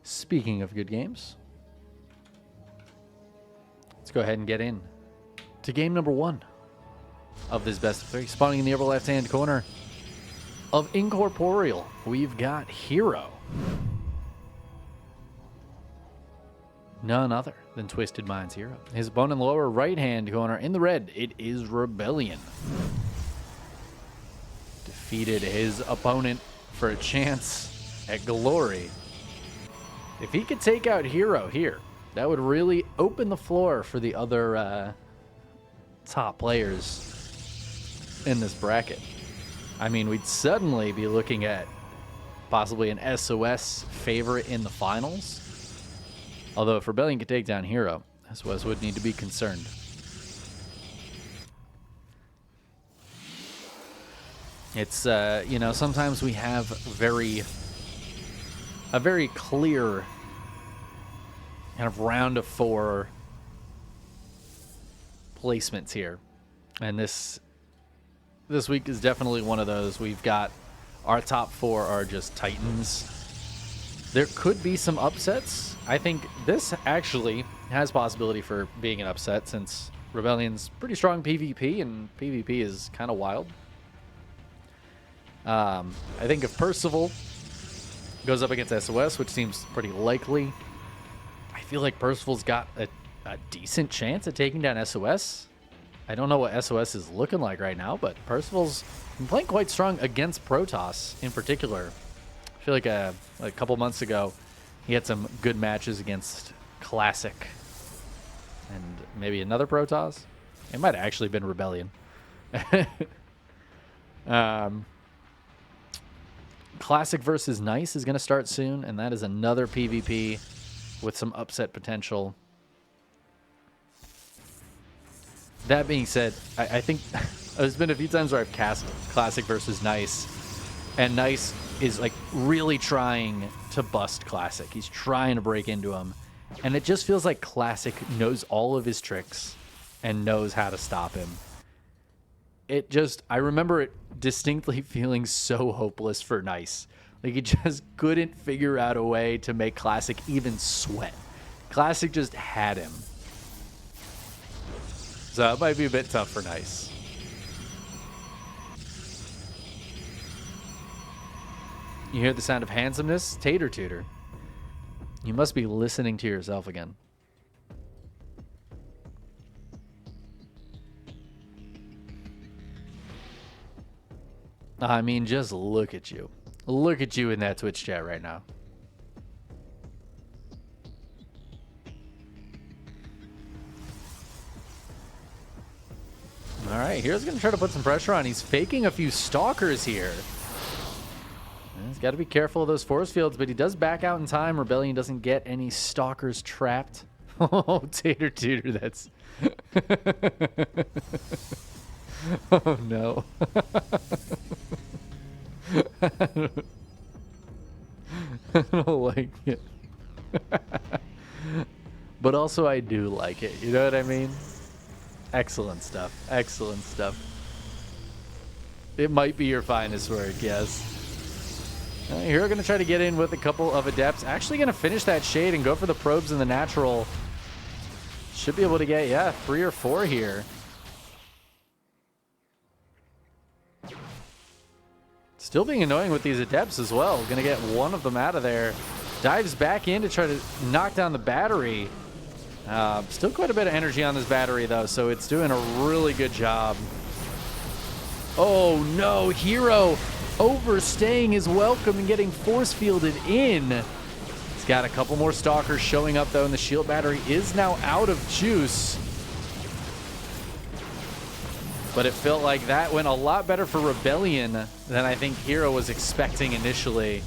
Speaking of good games, let's go ahead and get in to game number 1 of this best of 3. Spawning in the upper left-hand corner of Incorporeal, we've got herO. None other than Twisted Mind's herO. His opponent in the lower right-hand corner in the red, it is ReBellioN. Defeated his opponent for a chance at glory. If he could take out herO here, that would really open the floor for the other top players in this bracket. I mean, we'd suddenly be looking at possibly an SOS favorite in the finals. Although if ReBellioN could take down herO, SOS would need to be concerned. It's, you know, sometimes we have a very clear kind of round of 4 placements here. And this week is definitely one of those. We've got our top 4 are just titans. There could be some upsets. I think this actually has possibility for being an upset since ReBellion's pretty strong PvP, and PvP is kind of wild. I think if Percival goes up against SOS, which seems pretty likely, I feel like Percival's got a decent chance at taking down SOS. I don't know what SOS is looking like right now, but Percival's been playing quite strong against Protoss in particular. I feel like a couple months ago, he had some good matches against Classic and maybe another Protoss. It might have actually been ReBellioN. Classic versus Nice is going to start soon, and that is another PvP with some upset potential. That being said, I think there's been a few times where I've cast Classic versus Nice, and Nice is like really trying to bust Classic. He's trying to break into him, and it just feels like Classic knows all of his tricks and knows how to stop him. I remember it distinctly feeling so hopeless for Nice. Like, he just couldn't figure out a way to make Classic even sweat. Classic just had him. So it might be a bit tough for Nice. You hear the sound of handsomeness? Tater Tutor. You must be listening to yourself again. I mean, just look at you. Look at you in that Twitch chat right now. All right, here's going to try to put some pressure on. He's faking a few stalkers here. He's got to be careful of those force fields, but he does back out in time. ReBellioN doesn't get any stalkers trapped. Oh, Tater Tutor, that's... Oh, no. I don't like it. But also I do like it. You know what I mean? Excellent stuff. Excellent stuff. It might be your finest work, yes. Here we're going to try to get in with a couple of adepts. Actually going to finish that shade and go for the probes in the natural. Should be able to get, yeah, 3 or 4 here. Still being annoying with these adepts as well. Going to get one of them out of there. Dives back in to try to knock down the battery. Still quite a bit of energy on this battery, though, so it's doing a really good job. Oh, no. herO overstaying his welcome and getting force fielded in. He's got a couple more stalkers showing up, though, and the shield battery is now out of juice. But it felt like that went a lot better for ReBellioN than I think herO was expecting initially.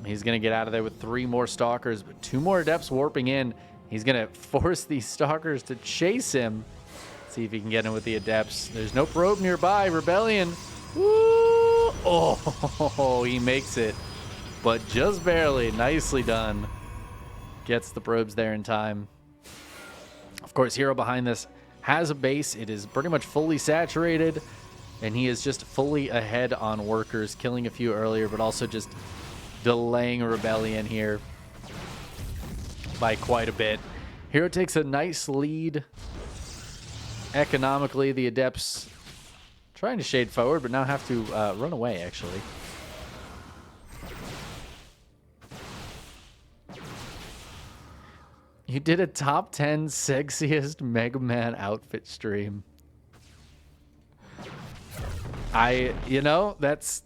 He's going to get out of there with 3 more stalkers, but 2 more adepts warping in. He's going to force these stalkers to chase him. See if he can get in with the adepts. There's no probe nearby. ReBellioN. Woo! Oh, he makes it. But just barely. Nicely done. Gets the probes there in time. Of course, herO behind this has a base. It is pretty much fully saturated, and he is just fully ahead on workers, killing a few earlier, but also just delaying ReBellioN here by quite a bit. herO takes a nice lead. Economically, the Adepts trying to shade forward, but now have to run away, actually. You did a top 10 sexiest Mega Man outfit stream. You know, that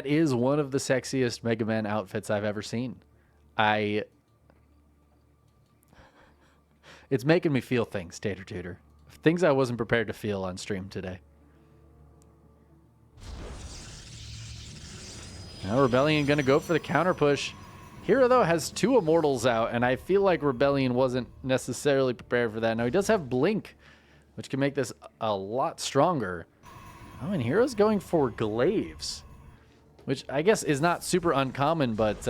is one of the sexiest Mega Man outfits I've ever seen. It's making me feel things, Tater Tutor. Things I wasn't prepared to feel on stream today. Now ReBellioN going to go for the counter push. herO, though, has 2 Immortals out, and I feel like ReBellioN wasn't necessarily prepared for that. Now, he does have Blink, which can make this a lot stronger. Oh, and herO's going for Glaives, which I guess is not super uncommon, but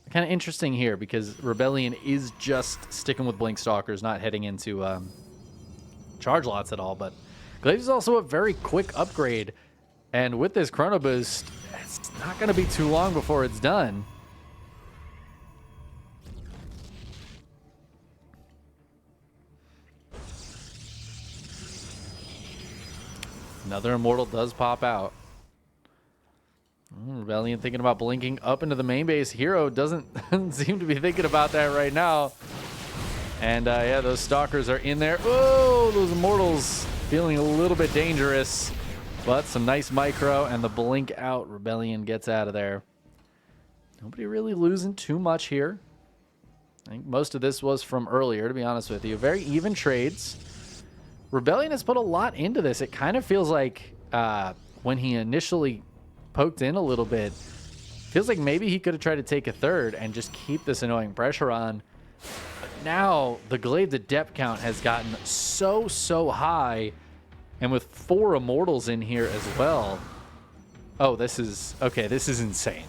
kind of interesting here because ReBellioN is just sticking with Blink Stalkers, not heading into charge lots at all. But Glaives is also a very quick upgrade, and with this Chrono Boost, it's not going to be too long before it's done. Another Immortal does pop out. ReBellioN thinking about blinking up into the main base. herO doesn't seem to be thinking about that right now. And yeah, those Stalkers are in there. Oh, those Immortals feeling a little bit dangerous. But some nice micro and the blink out. ReBellioN gets out of there. Nobody really losing too much here. I think most of this was from earlier, to be honest with you. Very even trades. ReBellioN has put a lot into this. It kind of feels like when he initially poked in a little bit, feels like maybe he could have tried to take a third and just keep this annoying pressure on. But now the Glaive Adept count has gotten so high, and with 4 Immortals in here as well. Oh, this is insane.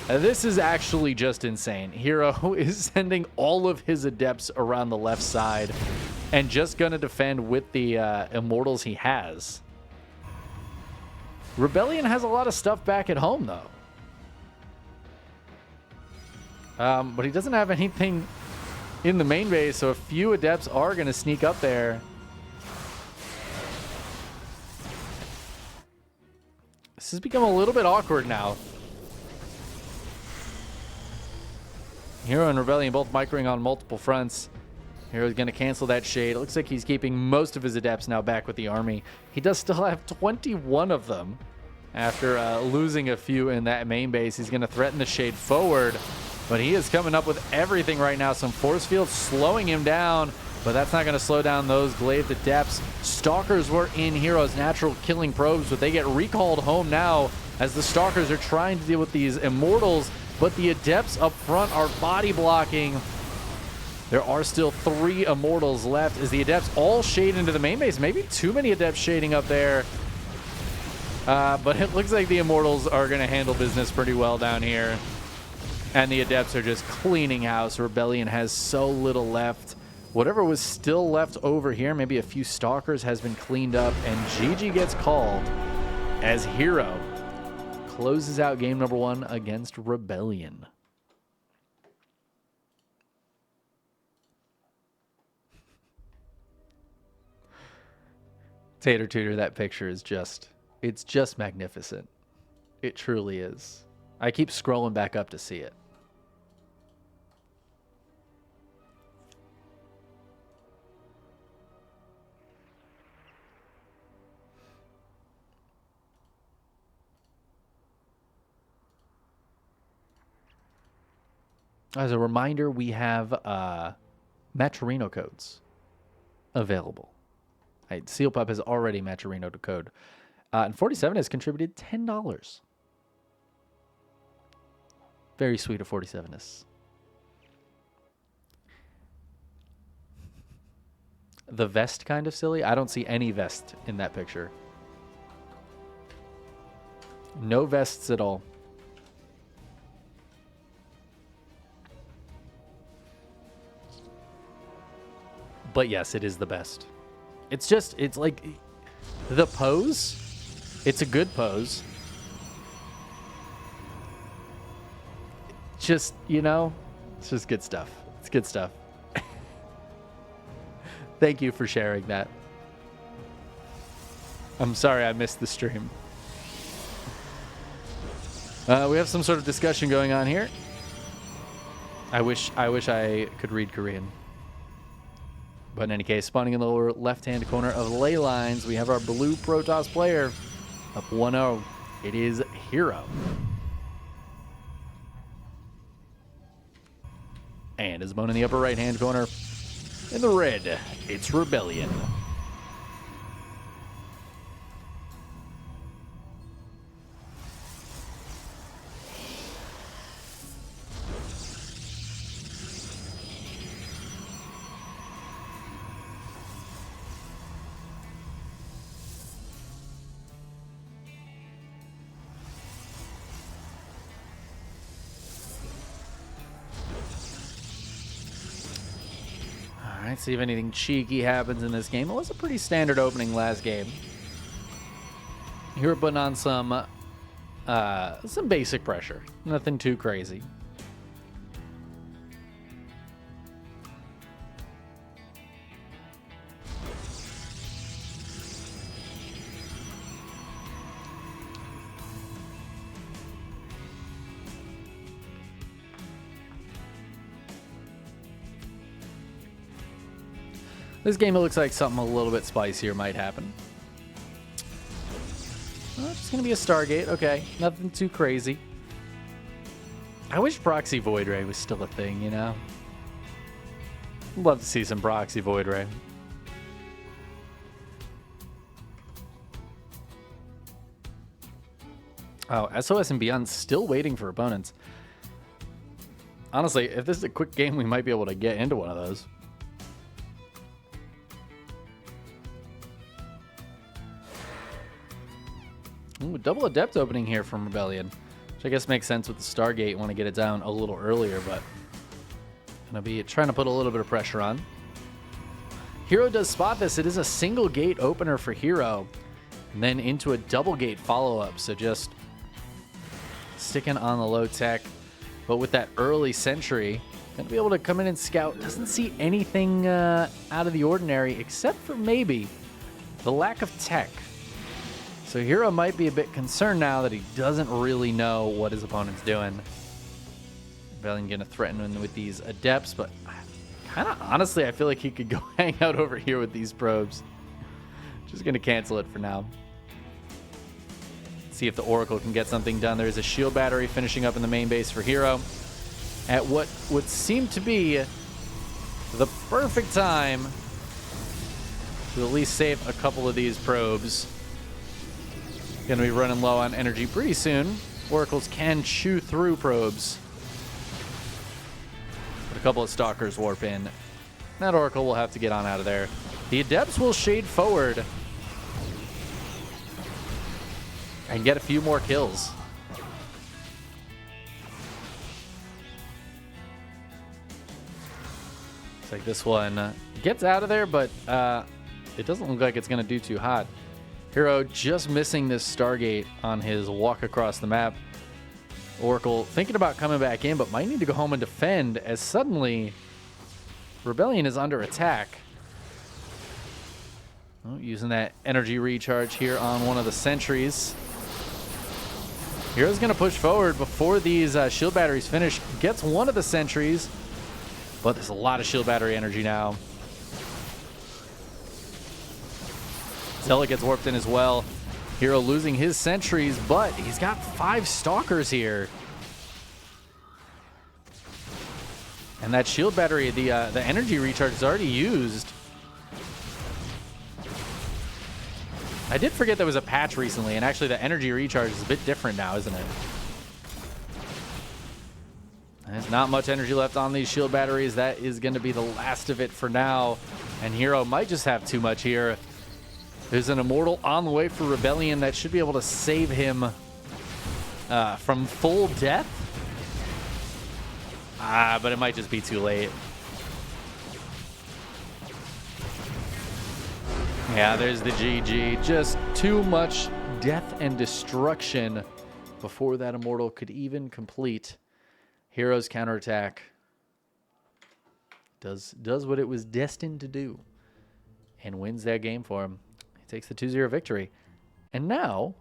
This is actually just insane. herO is sending all of his Adepts around the left side and just going to defend with the Immortals he has. ReBellioN has a lot of stuff back at home, though. But he doesn't have anything in the main base, so a few Adepts are going to sneak up there. This has become a little bit awkward now. herO and ReBellioN both microing on multiple fronts. herO's going to cancel that shade. It looks like he's keeping most of his Adepts now back with the army. He does still have 21 of them after losing a few in that main base. He's going to threaten the shade forward, but he is coming up with everything right now. Some force fields slowing him down, but that's not going to slow down those Glaive Adepts. Stalkers were in herO's natural killing probes, but they get recalled home now as the Stalkers are trying to deal with these Immortals, but the Adepts up front are body blocking. There are still 3 Immortals left as the Adepts all shade into the main base. Maybe too many Adepts shading up there. But it looks like the Immortals are going to handle business pretty well down here. And the Adepts are just cleaning house. ReBellioN has so little left. Whatever was still left over here, maybe a few Stalkers, has been cleaned up. And GG gets called as herO closes out game number 1 against ReBellioN. Tater Tutor, that picture is just, it's just magnificent. It truly is. I keep scrolling back up to see it. As a reminder, we have Maturino codes available. Seal Pup has already Maturino to code. And 47 has contributed $10. Very sweet of 47ness. The vest kind of silly. I don't see any vest in that picture. No vests at all. But yes, it is the best. It's like the pose. It's a good pose. just, you know, it's just good stuff. It's good stuff. Thank you for sharing that. I'm sorry I missed the stream. We have some sort of discussion going on here. I wish I could read Korean. But in any case, spawning in the lower left-hand corner of ley lines, we have our blue Protoss player up 1-0. It is herO. And his bone in the upper right-hand corner. In the red, it's ReBellioN. Alright, see if anything cheeky happens in this game. It was a pretty standard opening last game. Here we're putting on some basic pressure. Nothing too crazy. This game, it looks like something a little bit spicier might happen. Oh, it's just going to be a Stargate. Okay, nothing too crazy. I wish Proxy Void Ray was still a thing, you know? Love to see some Proxy Void Ray. Oh, SOS and Beyond still waiting for opponents. Honestly, if this is a quick game, we might be able to get into one of those. Ooh, double Adept opening here from ReBellioN, which I guess makes sense with the Stargate. Want to get it down a little earlier, but gonna be trying to put a little bit of pressure on. herO does spot this. It is a single gate opener for herO, and then into a double gate follow-up. So just sticking on the low tech, but with that early sentry, gonna be able to come in and scout. Doesn't see anything out of the ordinary, except for maybe the lack of tech. So herO might be a bit concerned now that he doesn't really know what his opponent's doing. ReBellioN gonna threaten him with these Adepts, but kind of honestly, I feel like he could go hang out over here with these probes. Just gonna cancel it for now. See if the Oracle can get something done. There's a shield battery finishing up in the main base for herO at what would seem to be the perfect time to at least save a couple of these probes. Gonna be running low on energy pretty soon. Oracles can chew through probes. But a couple of Stalkers warp in. That Oracle will have to get on out of there. The Adepts will shade forward and get a few more kills. Looks like this one gets out of there, but it doesn't look like it's gonna do too hot. herO just missing this Stargate on his walk across the map. Oracle thinking about coming back in, but might need to go home and defend, as suddenly ReBellioN is under attack. Oh, using that energy recharge here on one of the sentries. herO's going to push forward before these shield batteries finish. Gets one of the sentries, but there's a lot of shield battery energy now. Zealot gets warped in as well. herO losing his sentries, but he's got 5 Stalkers here. And that shield battery, the energy recharge is already used. I did forget there was a patch recently, and actually the energy recharge is a bit different now, isn't it? There's not much energy left on these shield batteries. That is going to be the last of it for now. And herO might just have too much here. There's an Immortal on the way for ReBellioN that should be able to save him from full death. But it might just be too late. Yeah, there's the GG. Just too much death and destruction before that Immortal could even complete herO's counterattack does what it was destined to do and wins that game for him. He takes the 2-0 victory. And now